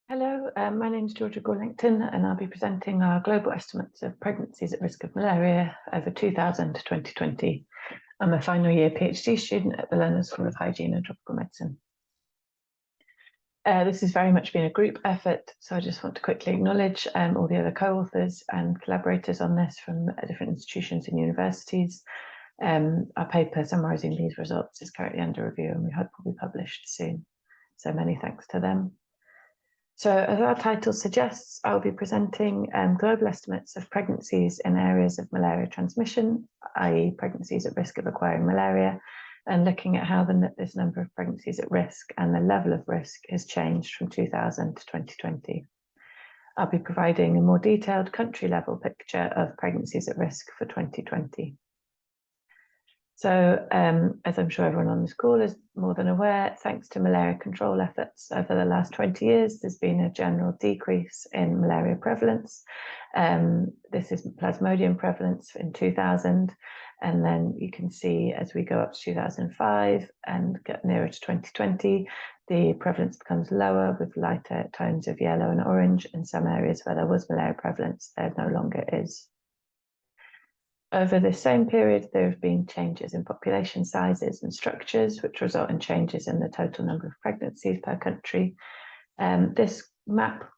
Hello, my name is Gore-Langton and I'll be presenting our global estimates of pregnancies at risk of malaria over 2000 to 2020. I'm a final year PhD student at the London School of Hygiene and Tropical Medicine. This has very much been a group effort, so I just want to quickly acknowledge all the other co-authors and collaborators on this from different institutions and universities. Our paper summarising these results is currently under review and we hope will be published soon. So many thanks to them. So as our title suggests, I'll be presenting global estimates of pregnancies in areas of malaria transmission, i.e. pregnancies at risk of acquiring malaria, and looking at how this number of pregnancies at risk and the level of risk has changed from 2000 to 2020. I'll be providing a more detailed country-level picture of pregnancies at risk for 2020. So, as I'm sure everyone on this call is more than aware, thanks to malaria control efforts over the last 20 years, there's been a general decrease in malaria prevalence. This is Plasmodium prevalence in 2000, and then you can see as we go up to 2005 and get nearer to 2020, the prevalence becomes lower with lighter tones of yellow and orange. In some areas where there was malaria prevalence, there no longer is. Over this same period, there have been changes in population sizes and structures, which result in changes in the total number of pregnancies per country. This map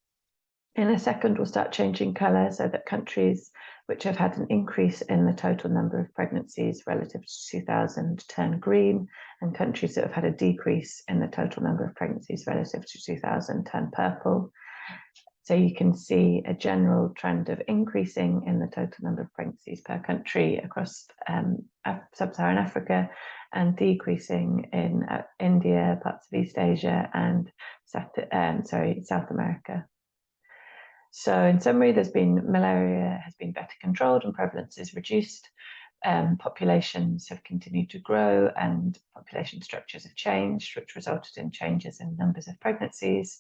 in a second will start changing colour so that countries which have had an increase in the total number of pregnancies relative to 2000 turn green, and countries that have had a decrease in the total number of pregnancies relative to 2000 turn purple. So you can see a general trend of increasing in the total number of pregnancies per country across sub-Saharan Africa, and decreasing in India, parts of East Asia, and South America. So in summary, malaria has been better controlled and prevalence is reduced. Populations have continued to grow and population structures have changed, which resulted in changes in numbers of pregnancies.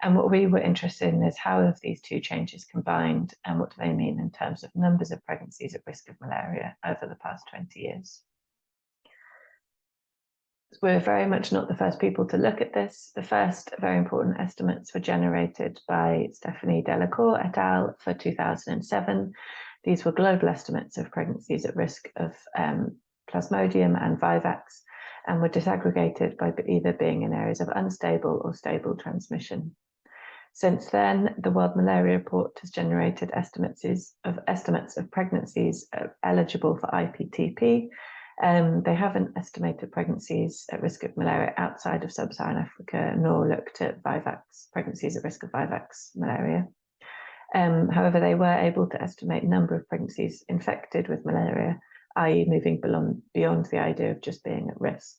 And what we were interested in is how have these two changes combined and what do they mean in terms of numbers of pregnancies at risk of malaria over the past 20 years. We're very much not the first people to look at this. The first very important estimates were generated by Stephanie Delacour et al. For 2007. These were global estimates of pregnancies at risk of Plasmodium and Vivax, and were disaggregated by either being in areas of unstable or stable transmission. Since then, the World Malaria Report has generated estimates of pregnancies eligible for IPTP. They haven't estimated pregnancies at risk of malaria outside of sub-Saharan Africa, nor looked at pregnancies at risk of Vivax malaria. However, they were able to estimate number of pregnancies infected with malaria, i.e. moving beyond the idea of just being at risk.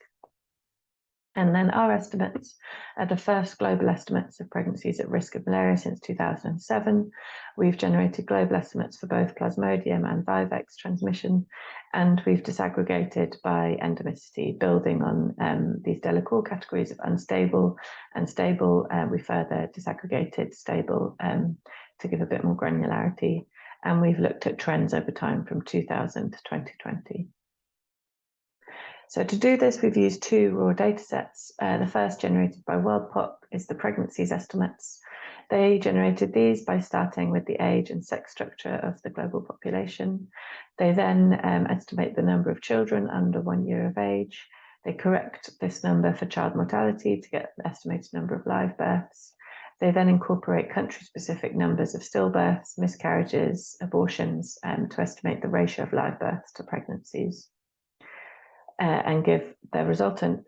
And then our estimates are the first global estimates of pregnancies at risk of malaria since 2007. We've generated global estimates for both Plasmodium and Vivax transmission, and we've disaggregated by endemicity, building on these Delacour categories of unstable and stable. We further disaggregated stable to give a bit more granularity, and we've looked at trends over time from 2000 to 2020. So to do this, we've used two raw data sets. The first, generated by WorldPop, is the pregnancies estimates. They generated these by starting with the age and sex structure of the global population. They then estimate the number of children under 1 year of age. They correct this number for child mortality to get the estimated number of live births. They then incorporate country-specific numbers of stillbirths, miscarriages, abortions, to estimate the ratio of live births to pregnancies. And give the resultant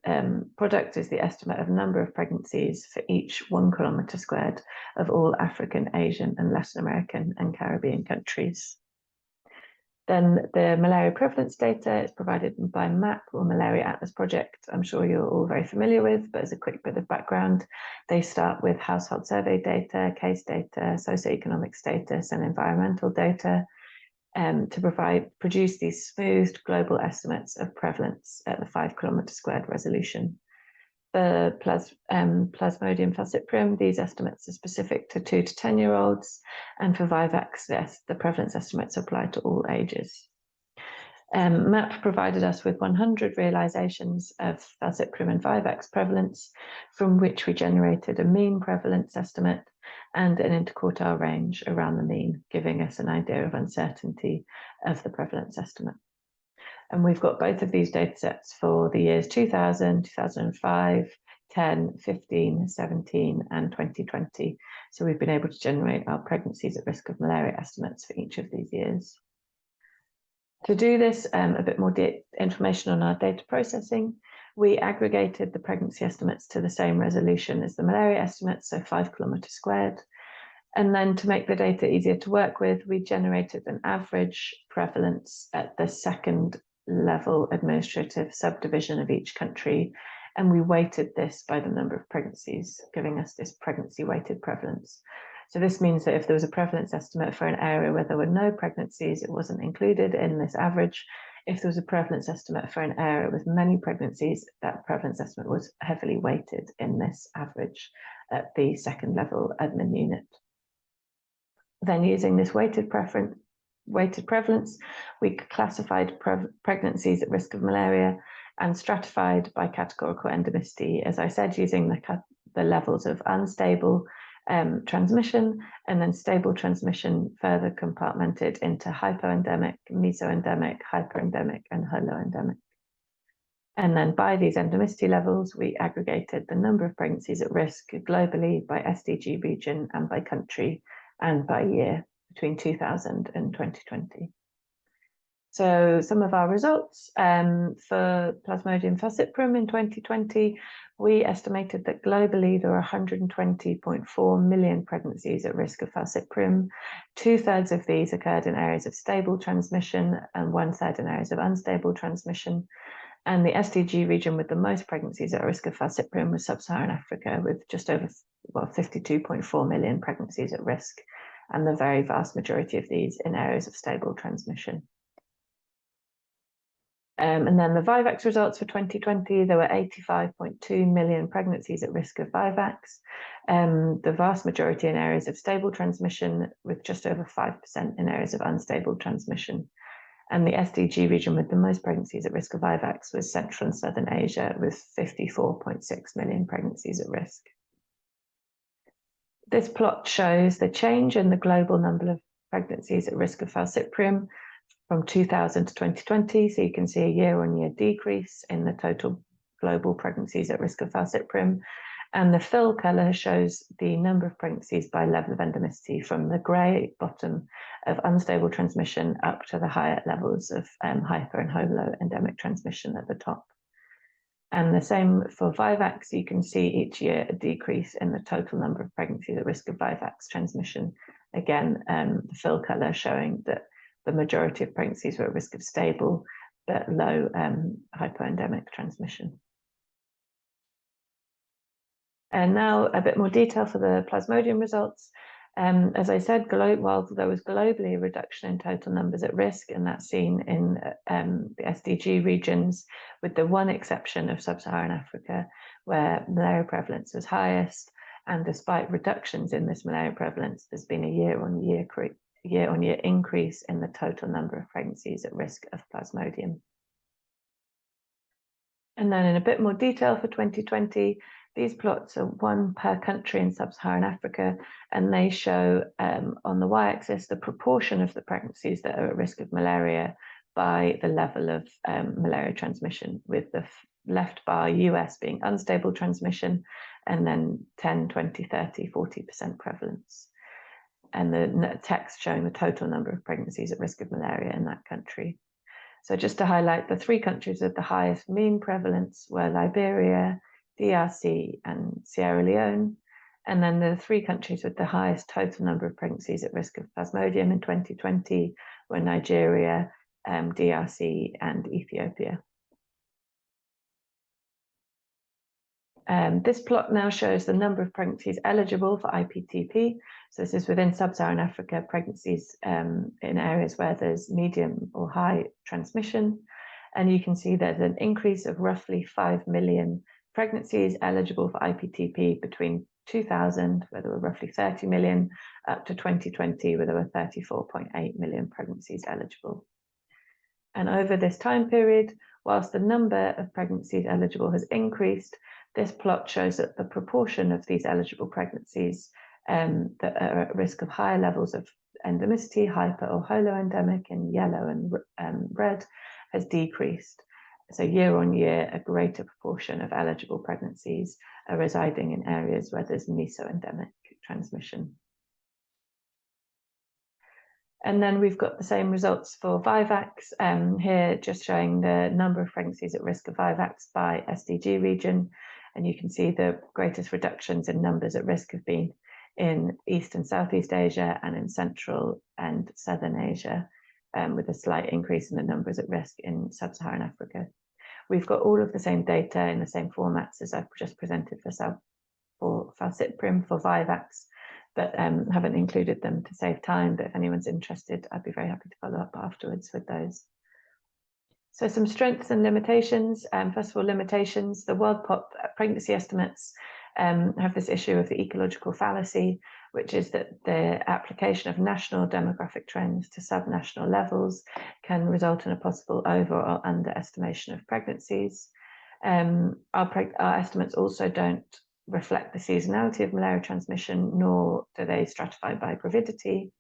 product is the estimate of number of pregnancies for each 1 kilometre squared of all African, Asian, and Latin American and Caribbean countries. Then the malaria prevalence data is provided by MAP, or Malaria Atlas Project. I'm sure you're all very familiar with, but as a quick bit of background, they start with household survey data, case data, socioeconomic status, and environmental data, to produce these smoothed global estimates of prevalence at the 5 kilometre squared resolution. For Plasmodium falciparum, these estimates are specific to 2 to 10-year-olds, and for Vivax, the prevalence estimates apply to all ages. MAP provided us with 100 realizations of falciparum and Vivax prevalence, from which we generated a mean prevalence estimate and an interquartile range around the mean, giving us an idea of uncertainty of the prevalence estimate. And we've got both of these data sets for the years 2000, 2005, 10, 15, 17, and 2020. So we've been able to generate our pregnancies at risk of malaria estimates for each of these years. To do this, a bit more information on our data processing. We aggregated the pregnancy estimates to the same resolution as the malaria estimates, so 5 kilometers squared. And then to make the data easier to work with, we generated an average prevalence at the second level administrative subdivision of each country, and we weighted this by the number of pregnancies, giving us this pregnancy weighted prevalence. So this means that if there was a prevalence estimate for an area where there were no pregnancies, it wasn't included in this average. If there was a prevalence estimate for an area with many pregnancies, that prevalence estimate was heavily weighted in this average at the second level admin unit. Then using this weighted prevalence, we classified pregnancies at risk of malaria and stratified by categorical endemicity, as I said, using the levels of unstable transmission and then stable transmission further compartmented into hypoendemic, mesoendemic, hyperendemic, and holoendemic. And then by these endemicity levels, we aggregated the number of pregnancies at risk globally by SDG region and by country and by year between 2000 and 2020. So some of our results for Plasmodium falciparum in 2020, we estimated that globally there are 120.4 million pregnancies at risk of falciparum. 2/3 of these occurred in areas of stable transmission and 1/3 in areas of unstable transmission. And the SDG region with the most pregnancies at risk of falciparum was Sub-Saharan Africa, with just over 52.4 million pregnancies at risk, and the very vast majority of these in areas of stable transmission. And then the Vivax results for 2020, there were 85.2 million pregnancies at risk of Vivax, the vast majority in areas of stable transmission, with just over 5% in areas of unstable transmission. And the SDG region with the most pregnancies at risk of Vivax was Central and Southern Asia, with 54.6 million pregnancies at risk. This plot shows the change in the global number of pregnancies at risk of falciparum from 2000 to 2020. So you can see a year-on-year decrease in the total global pregnancies at risk of falciparum. And the fill color shows the number of pregnancies by level of endemicity from the gray bottom of unstable transmission up to the higher levels of hyper and holoendemic transmission at the top. And the same for Vivax, you can see each year a decrease in the total number of pregnancies at risk of Vivax transmission. Again, the fill color showing that the majority of pregnancies were at risk of stable but low hypoendemic transmission. And now a bit more detail for the Plasmodium results. As I said, while there was globally a reduction in total numbers at risk, and that's seen in the SDG regions, with the one exception of Sub-Saharan Africa, where malaria prevalence was highest, and despite reductions in this malaria prevalence, there's been a year-on-year increase in the total number of pregnancies at risk of Plasmodium. And then in a bit more detail for 2020, these plots are one per country in Sub-Saharan Africa, and they show on the y-axis the proportion of the pregnancies that are at risk of malaria by the level of malaria transmission, with the left bar US being unstable transmission, and then 10, 20, 30, 40% prevalence. And the text showing the total number of pregnancies at risk of malaria in that country. So just to highlight, the 3 countries with the highest mean prevalence were Liberia, DRC, and Sierra Leone. And then the 3 countries with the highest total number of pregnancies at risk of Plasmodium in 2020 were Nigeria, DRC, and Ethiopia. This plot now shows the number of pregnancies eligible for IPTP. So this is within Sub-Saharan Africa, pregnancies in areas where there's medium or high transmission. And you can see there's an increase of roughly 5 million pregnancies eligible for IPTP between 2000, where there were roughly 30 million, up to 2020, where there were 34.8 million pregnancies eligible. And over this time period, whilst the number of pregnancies eligible has increased, this plot shows that the proportion of these eligible pregnancies that are at risk of higher levels of endemicity, hyper or holoendemic in yellow and red, has decreased. So year on year, a greater proportion of eligible pregnancies are residing in areas where there's mesoendemic transmission. And then we've got the same results for Vivax, here just showing the number of pregnancies at risk of Vivax by SDG region. And you can see the greatest reductions in numbers at risk have been in East and Southeast Asia and in Central and Southern Asia, with a slight increase in the numbers at risk in Sub-Saharan Africa. We've got all of the same data in the same formats as I've just presented for falciparum for Vivax, but haven't included them to save time. But if anyone's interested, I'd be very happy to follow up afterwards with those. So some strengths and limitations. First of all, limitations. The World Pop pregnancy estimates have this issue of the ecological fallacy, which is that the application of national demographic trends to subnational levels can result in a possible over or underestimation of pregnancies. Our estimates also don't reflect the seasonality of malaria transmission, nor do they stratify by gravidity.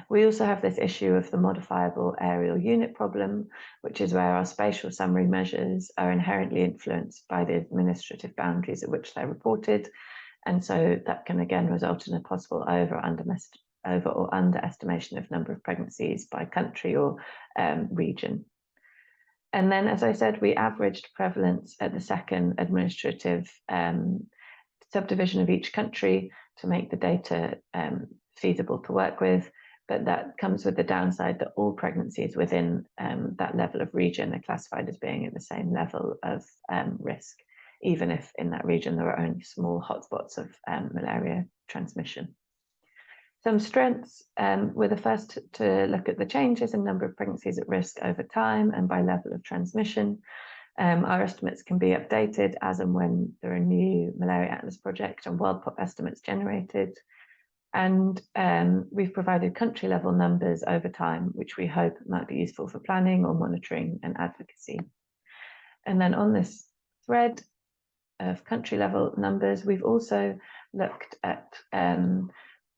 We also have this issue of the modifiable aerial unit problem, which is where our spatial summary measures are inherently influenced by the administrative boundaries at which they're reported. And so that can again result in a possible over or underestimation of number of pregnancies by country or region. And then, as I said, we averaged prevalence at the second administrative subdivision of each country to make the data feasible to work with. But that comes with the downside that all pregnancies within that level of region are classified as being at the same level of risk, even if in that region there are only small hotspots of malaria transmission. Some strengths, we're the first to look at the changes in number of pregnancies at risk over time and by level of transmission. Our estimates can be updated as and when there are new Malaria Atlas project and World Pop estimates generated. And we've provided country level numbers over time, which we hope might be useful for planning or monitoring and advocacy. And then on this thread of country level numbers, we've also looked at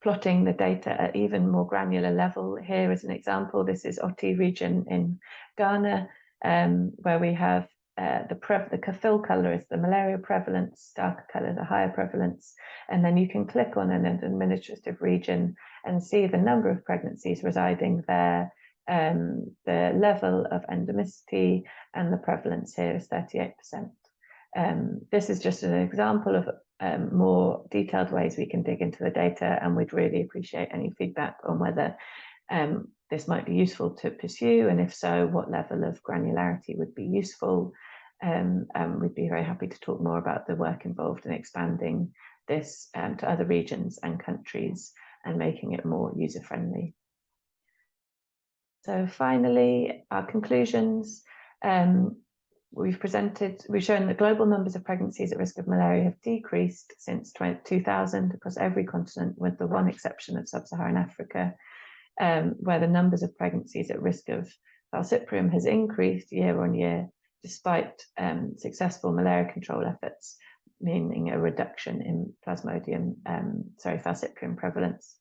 plotting the data at even more granular level. Here is an example. This is Oti region in Ghana, where we have the fill color is the malaria prevalence, darker color the higher prevalence, and then you can click on an administrative region and see the number of pregnancies residing there, the level of endemicity, and the prevalence here is 38%. This is just an example of more detailed ways we can dig into the data, and we'd really appreciate any feedback on whether this might be useful to pursue, and if so, what level of granularity would be useful. We'd be very happy to talk more about the work involved in expanding this to other regions and countries and making it more user-friendly. So finally, our conclusions. We've shown that global numbers of pregnancies at risk of malaria have decreased since 2000 across every continent, with the one exception of Sub-Saharan Africa, where the numbers of pregnancies at risk of falciparum has increased year on year, despite successful malaria control efforts, meaning a reduction in falciparum prevalence.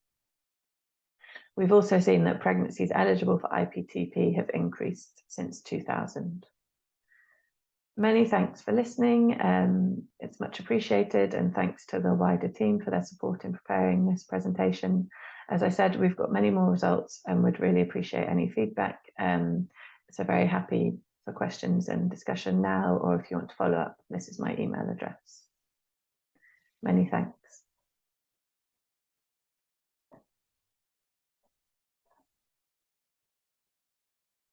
We've also seen that pregnancies eligible for IPTP have increased since 2000. Many thanks for listening. It's much appreciated, and thanks to the wider team for their support in preparing this presentation. As I said, we've got many more results and would really appreciate any feedback. So very happy for questions and discussion now, or if you want to follow up, this is my email address. Many thanks.